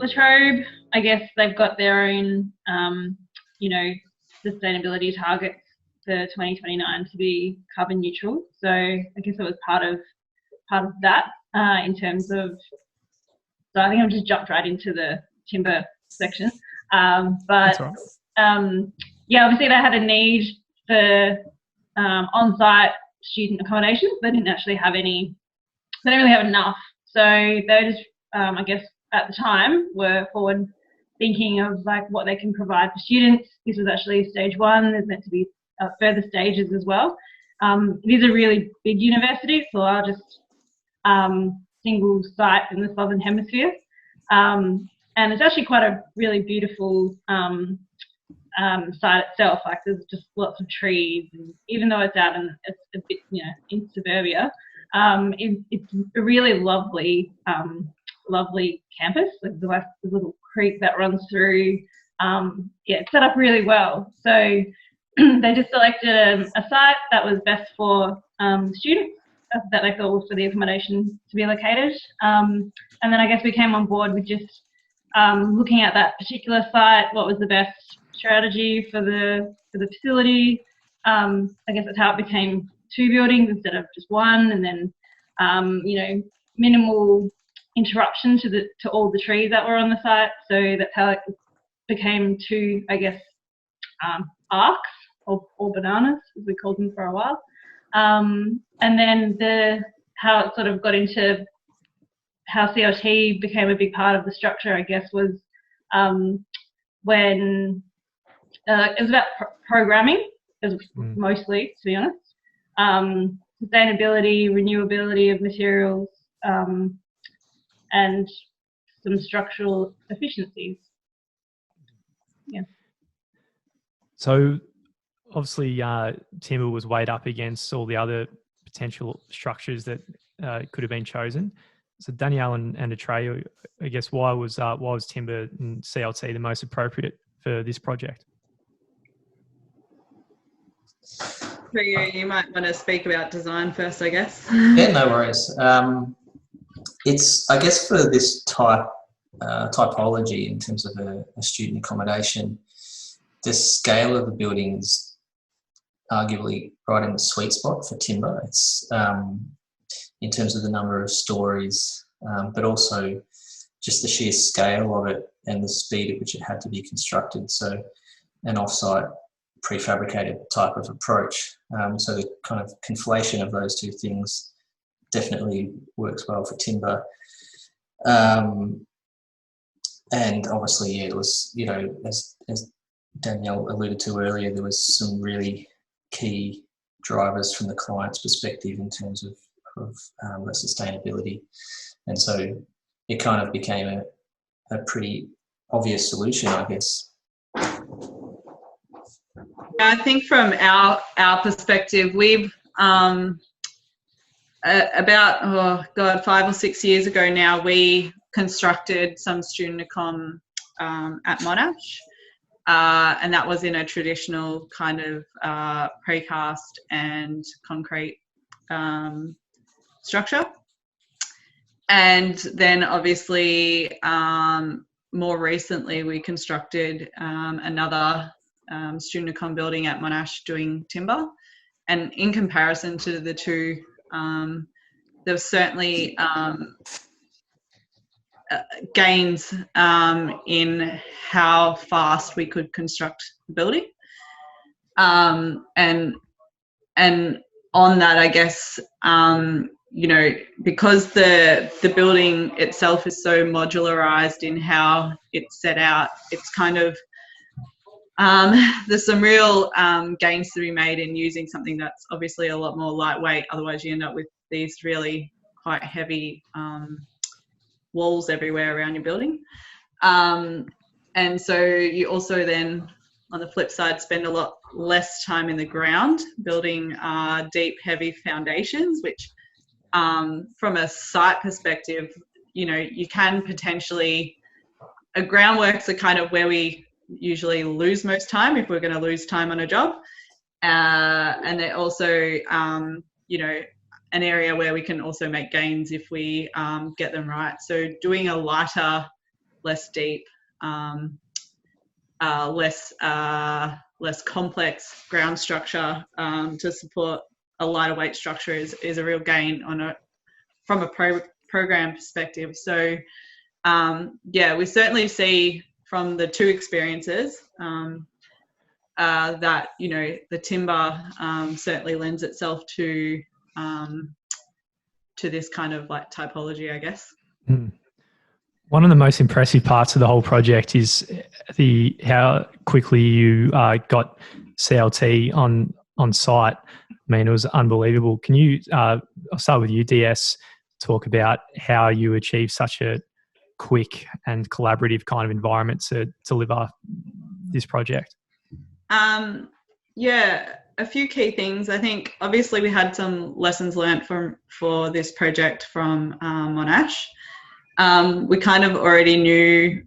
Latrobe, I guess they've got their own, sustainability targets for 2029 to be carbon neutral. So I guess it was part of that in terms of. So I think I've just jumped right into the timber section. But obviously they had a need for on-site student accommodations. They didn't actually have any. They didn't really have enough. So they just, I guess, at the time were forward thinking of like what they can provide for students. This was actually stage one. There's meant to be further stages as well. It is a really big university. It's the largest single site in the Southern Hemisphere. And it's actually quite a really beautiful site itself. Like there's just lots of trees, and even though it's out in it's a bit, in suburbia, it's a really lovely campus. Like the little creek that runs through. It's set up really well. So they just selected a site that was best for students that they thought was for the accommodation to be located. And then I guess we came on board with just looking at that particular site, what was the best strategy for the facility. I guess that's how it became 2 buildings instead of just one, and then minimal interruption to all the trees that were on the site. So that's how it became 2, I guess, arcs or bananas, as we called them for a while. And then how it sort of got into how CLT became a big part of the structure, I guess, was when it was about programming, mostly, to be honest. Sustainability, renewability of materials, and some structural efficiencies. Yeah. So obviously timber was weighed up against all the other potential structures that could have been chosen. So Danielle and Atreyu, I guess, why was timber and CLT the most appropriate for this project? You might want to speak about design first, I guess. Yeah, no worries. It's, I guess, for this typology in terms of a student accommodation, the scale of the building's arguably right in the sweet spot for timber. It's in terms of the number of stories, but also just the sheer scale of it and the speed at which it had to be constructed. So an off-site prefabricated type of approach. So the kind of conflation of those two things definitely works well for timber. And obviously, it was, as Danielle alluded to earlier, there was some really key drivers from the client's perspective in terms of the sustainability. And so it kind of became a pretty obvious solution, I guess. I think from our perspective, we've about 5 or 6 years ago now, we constructed some student accom at Monash, and that was in a traditional kind of precast and concrete structure. And then obviously more recently we constructed another student accom building at Monash doing timber, and in comparison to the two, there was certainly gains in how fast we could construct the building, and on that, I guess, because the building itself is so modularized in how it's set out, it's kind of there's some real gains to be made in using something that's obviously a lot more lightweight. Otherwise, you end up with these really quite heavy walls everywhere around your building. And so you also then, on the flip side, spend a lot less time in the ground building deep, heavy foundations, which from a site perspective, you can potentially, groundworks are kind of where we usually lose most time if we're going to lose time on a job, and they're also an area where we can also make gains if we get them right. So doing a lighter less deep, less complex ground structure to support a lighter weight structure is a real gain from a program perspective. So we certainly see from the two experiences that the timber certainly lends itself to this kind of like typology, I guess. Mm. One of the most impressive parts of the whole project is how quickly you got CLT on site. I mean, it was unbelievable. Can you, I'll start with you, DS, talk about how you achieved such a quick and collaborative kind of environment to deliver this project? A few key things. I think obviously we had some lessons learned for this project from Monash. We kind of already knew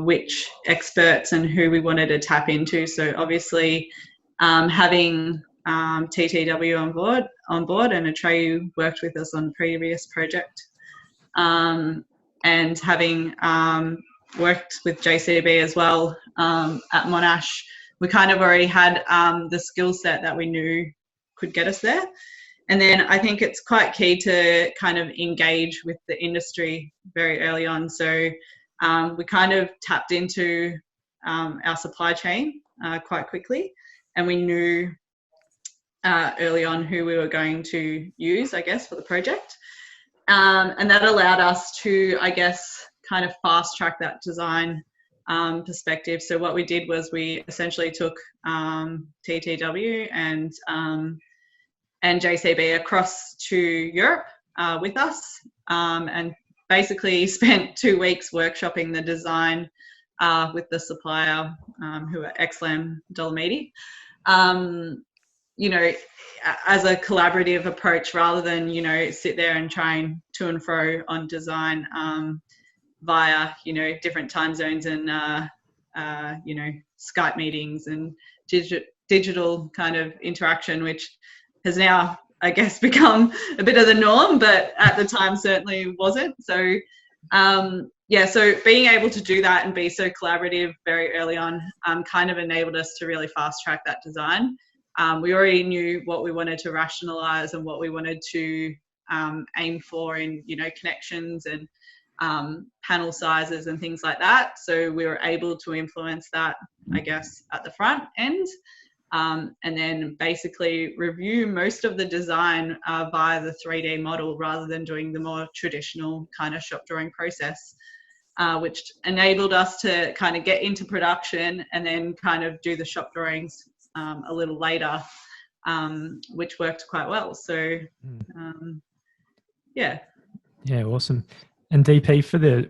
which experts and who we wanted to tap into. So obviously having TTW on board, and Atreyu worked with us on the previous project, and having worked with JCB as well at Monash, we kind of already had the skill set that we knew could get us there. And then I think it's quite key to kind of engage with the industry very early on. So we kind of tapped into our supply chain quite quickly, and we knew early on who we were going to use, I guess, for the project. And that allowed us to, I guess, kind of fast track that design perspective. So what we did was we essentially took TTW and JCB across to Europe with us, and basically spent 2 weeks workshopping the design with the supplier, who are Glulam Dolomiti, as a collaborative approach rather than, sit there and trying to and fro on design via, different time zones and, Skype meetings and digital kind of interaction, which has now, I guess, become a bit of the norm, but at the time certainly wasn't. So, so being able to do that and be so collaborative very early on kind of enabled us to really fast track that design. We already knew what we wanted to rationalize and what we wanted to aim for in, connections and panel sizes and things like that. So we were able to influence that, I guess, at the front end. And then basically review most of the design via the 3D model rather than doing the more traditional kind of shop drawing process, which enabled us to kind of get into production and then kind of do the shop drawings a little later, which worked quite well. So, Yeah, awesome. And DP, for the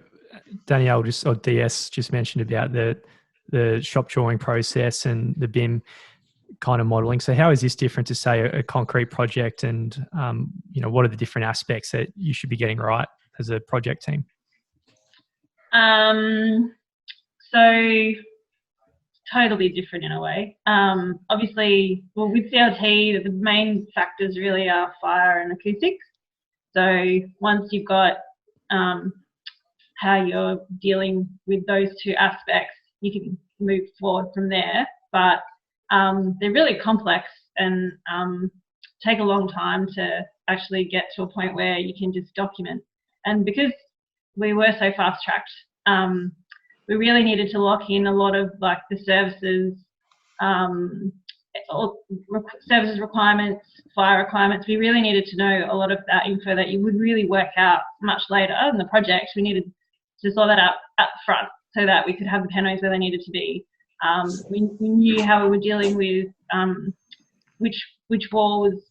Danielle or DS just mentioned about the shop drawing process and the BIM kind of modelling. So how is this different to, say, a concrete project, and what are the different aspects that you should be getting right as a project team? So totally different in a way. Obviously, with CLT, the main factors really are fire and acoustics. So once you've got how you're dealing with those two aspects, you can move forward from there. But they're really complex and take a long time to actually get to a point where you can just document. And because we were so fast-tracked, we really needed to lock in a lot of like the services requirements, fire requirements. We really needed to know a lot of that info that you would really work out much later in the project. We needed to sort that out at the front so that we could have the panels where they needed to be. We knew how we were dealing with which wall was,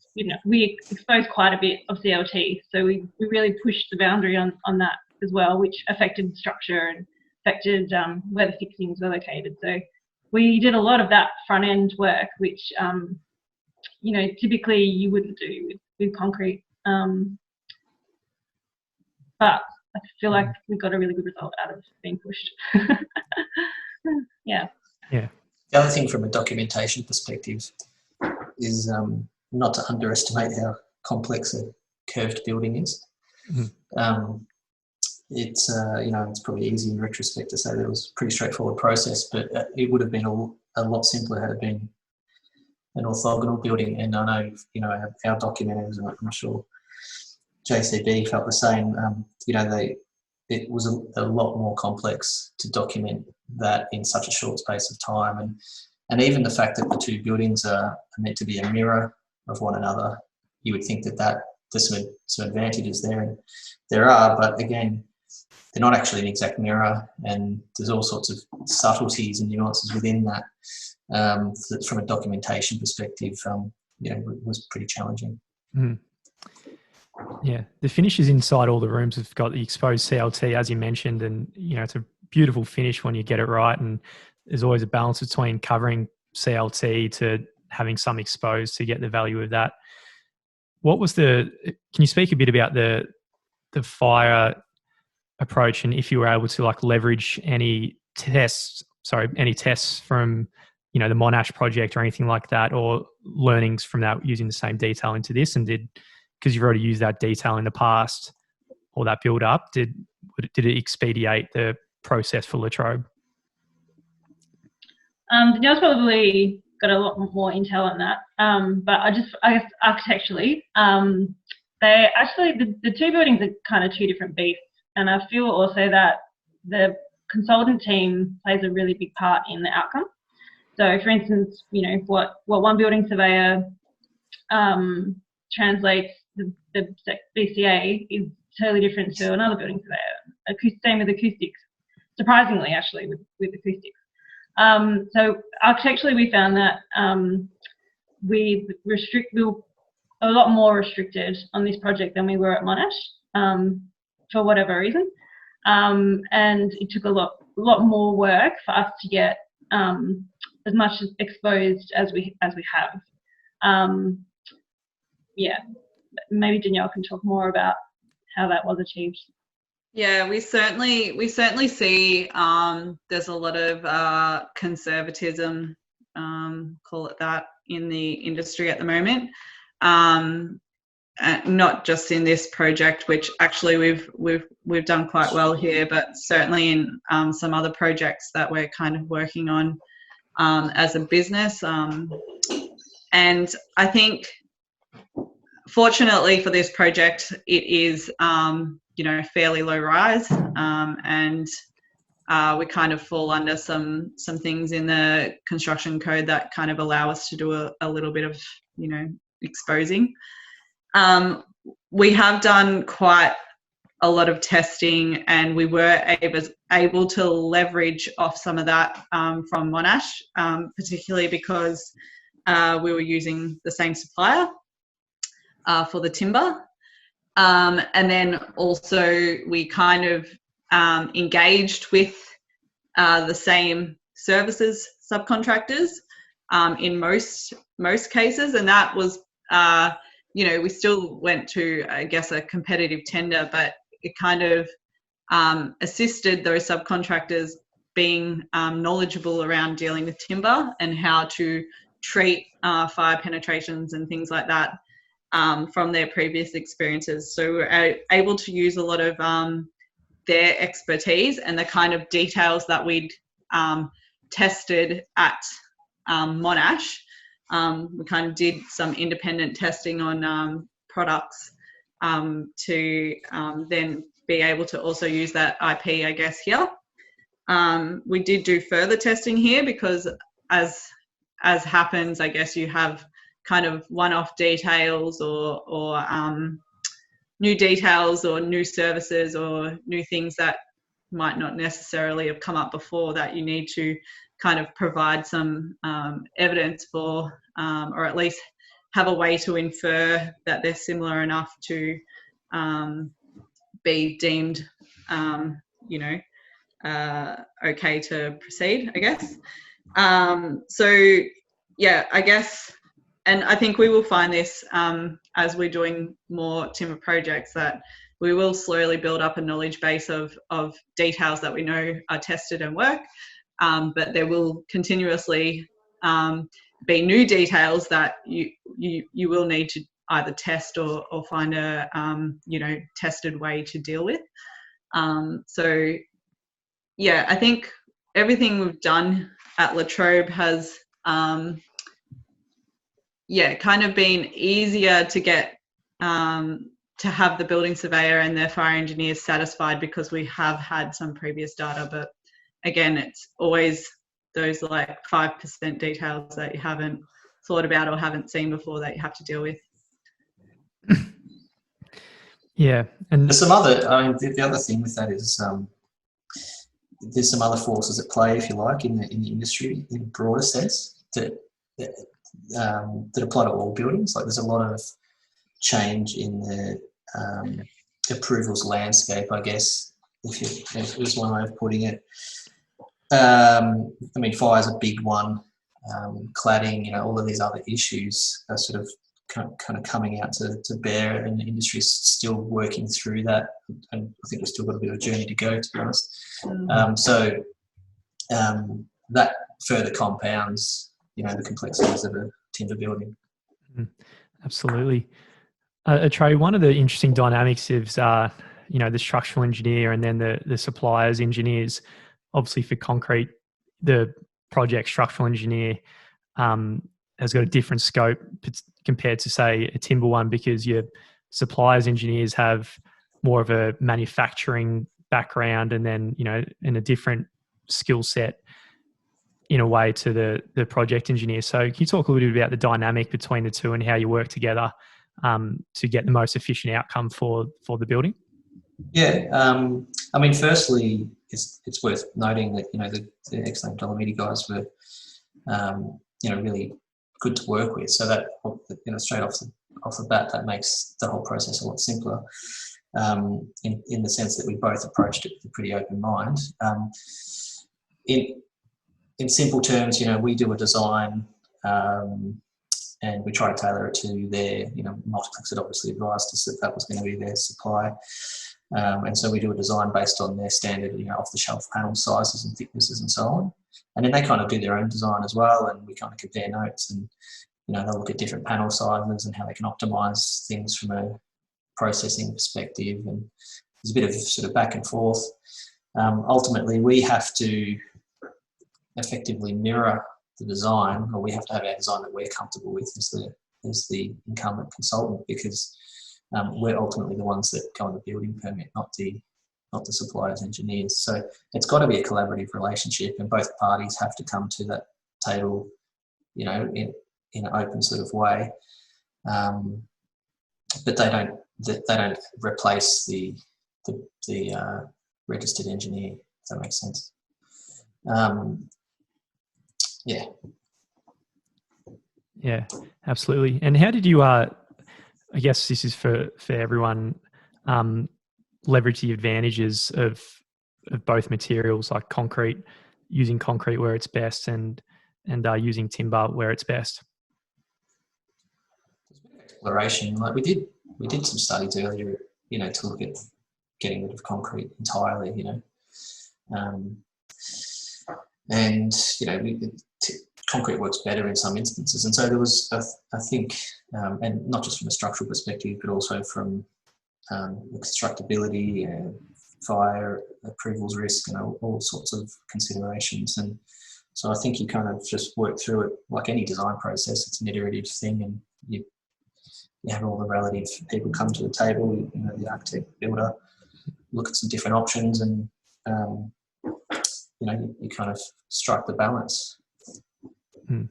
we exposed quite a bit of CLT, so we really pushed the boundary on that as well, which affected structure and affected where the fixings were located. So we did a lot of that front end work, which typically you wouldn't do with concrete. But I feel like we got a really good result out of being pushed. Yeah. Yeah. The other thing from a documentation perspective is not to underestimate how complex a curved building is. Mm-hmm. it's it's probably easy in retrospect to say that it was a pretty straightforward process, but it would have been a lot simpler had it been an orthogonal building. And I know our documenters, and I'm sure JCB felt the same. It was a lot more complex to document that in such a short space of time, and even the fact that the two buildings are meant to be a mirror of one another, you would think that there's some advantages there, and there are, but again, they're not actually an exact mirror, and there's all sorts of subtleties and nuances within that. That from a documentation perspective, was pretty challenging. Mm. Yeah, the finishes inside all the rooms have got the exposed CLT, as you mentioned, and it's a beautiful finish when you get it right. And there's always a balance between covering CLT to having some exposed to get the value of that. Can you speak a bit about the fire approach, and if you were able to leverage any tests from the Monash project or anything like that, or learnings from that using the same detail into this, and because you've already used that detail in the past or that build up, did it expedite the process for Latrobe? Danielle's probably got a lot more intel on that, but I guess architecturally, the two buildings are kind of two different beasts, and I feel also that the consultant team plays a really big part in the outcome. So, for instance, what one building surveyor translates the BCA is totally different to another building surveyor. Same with acoustics, surprisingly, actually, with acoustics. So architecturally, we found that we were a lot more restricted on this project than we were at Monash, for whatever reason, and it took a lot more work for us to get as much exposed as we have. Maybe Danielle can talk more about how that was achieved. Yeah, we certainly see there's a lot of conservatism, call it that, in the industry at the moment. Not just in this project, which actually we've done quite well here, but certainly in some other projects that we're kind of working on as a business. And I think, fortunately for this project, it is fairly low rise, and we kind of fall under some things in the construction code that kind of allow us to do a little bit of exposing. We have done quite a lot of testing, and we were able to leverage off some of that from Monash, particularly because we were using the same supplier for the timber. And then also we kind of engaged with the same services subcontractors in most cases, and that was we still went to, I guess, a competitive tender, but it kind of assisted those subcontractors being knowledgeable around dealing with timber and how to treat fire penetrations and things like that from their previous experiences. So we're able to use a lot of their expertise and the kind of details that we'd tested at Monash. We kind of did some independent testing on products to then be able to also use that IP, I guess, here. We did do further testing here because as happens, I guess you have kind of one-off details or new details or new services or new things that might not necessarily have come up before that you need to kind of provide some evidence for, or at least have a way to infer that they're similar enough to be deemed, okay to proceed, I guess. So yeah, I guess, and I think we will find this as we're doing more timber projects, that we will slowly build up a knowledge base of details that we know are tested and work, but there will continuously be new details that you will need to either test or find a tested way to deal with. So yeah, I think everything we've done at Latrobe has kind of been easier to get to have the building surveyor and their fire engineers satisfied because we have had some previous data, but again, it's always those like 5% details that you haven't thought about or haven't seen before that you have to deal with. Yeah, and there's some other. I mean, the other thing with that is there's some other forces at play, if you like, in the industry in a broader sense that apply to all buildings. Like there's a lot of change in the approvals landscape, I guess, if was one way of putting it. I mean, fire's a big one. Cladding, you know, all of these other issues are sort of kind of coming out to bear, and the industry is still working through that. And I think we've still got a bit of a journey to go, to be honest. That further compounds, you know, the complexities of a timber building. Absolutely. Atreyu, one of the interesting dynamics is, you know, the structural engineer and then the suppliers engineers. Obviously, for concrete, the project structural engineer has got a different scope compared to, say, a timber one, because your suppliers engineers have more of a manufacturing background and then, you know, in a different skill set in a way to the project engineer. So can you talk a little bit about the dynamic between the two and how you work together to get the most efficient outcome for the building? Yeah, I mean, firstly, it's worth noting that, you know, the excellent Dolomiti guys were, you know, really good to work with. So that, you know, straight off the bat, that makes the whole process a lot simpler. In the sense that we both approached it with a pretty open mind. In simple terms, you know, we do a design and we try to tailor it to their, you know, Multiplex had obviously advised us that that was going to be their supply. And so we do a design based on their standard, you know, off-the-shelf panel sizes and thicknesses and so on. And then they kind of do their own design as well, and we kind of compare notes, and, you know, they'll look at different panel sizes and how they can optimize things from a processing perspective, and there's a bit of sort of back and forth. Ultimately, we have to effectively mirror the design, or we have to have our design that we're comfortable with as the incumbent consultant, because we're ultimately the ones that go on the building permit, not the suppliers engineers. So it's got to be a collaborative relationship, and both parties have to come to that table, you know, in an open sort of way. But they don't replace the registered engineer, if that makes sense. Yeah, absolutely. And how did you, I guess this is for everyone, leverage the advantages of both materials, like concrete, using concrete where it's best, and using timber where it's best? Exploration, like we did some studies earlier, you know, to look at getting rid of concrete entirely, you know, and, you know, concrete works better in some instances. And so there was, I think, and not just from a structural perspective, but also from constructability, fire approvals risk, and all sorts of considerations. And so I think you kind of just work through it like any design process. It's an iterative thing, and you have all the relative people come to the table, you know, the architect, builder, look at some different options, and you know, you kind of strike the balance. And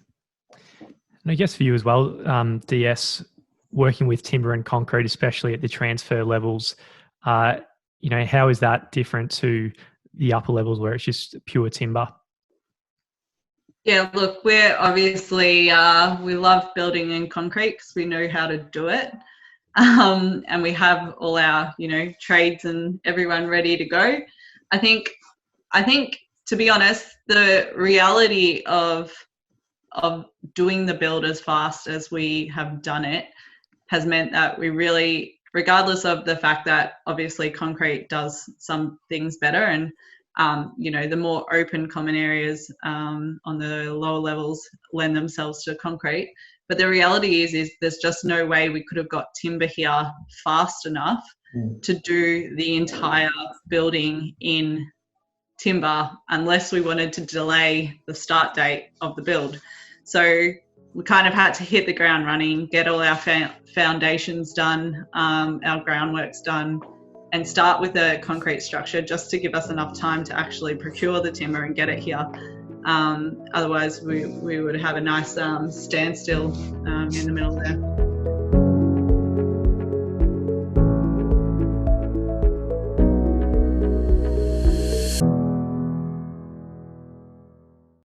I guess for you as well, DS, working with timber and concrete, especially at the transfer levels, you know, how is that different to the upper levels where it's just pure timber? Yeah, look, we're obviously, we love building in concrete because we know how to do it. And we have all our, you know, trades and everyone ready to go. I think, to be honest, the reality of doing the build as fast as we have done it has meant that we really, regardless of the fact that obviously concrete does some things better, and you know, the more open common areas on the lower levels lend themselves to concrete. But the reality is there's just no way we could have got timber here fast enough to do the entire building in timber unless we wanted to delay the start date of the build. So we kind of had to hit the ground running, get all our foundations done, our groundworks done, and start with a concrete structure just to give us enough time to actually procure the timber and get it here. Otherwise we would have a nice standstill in the middle there.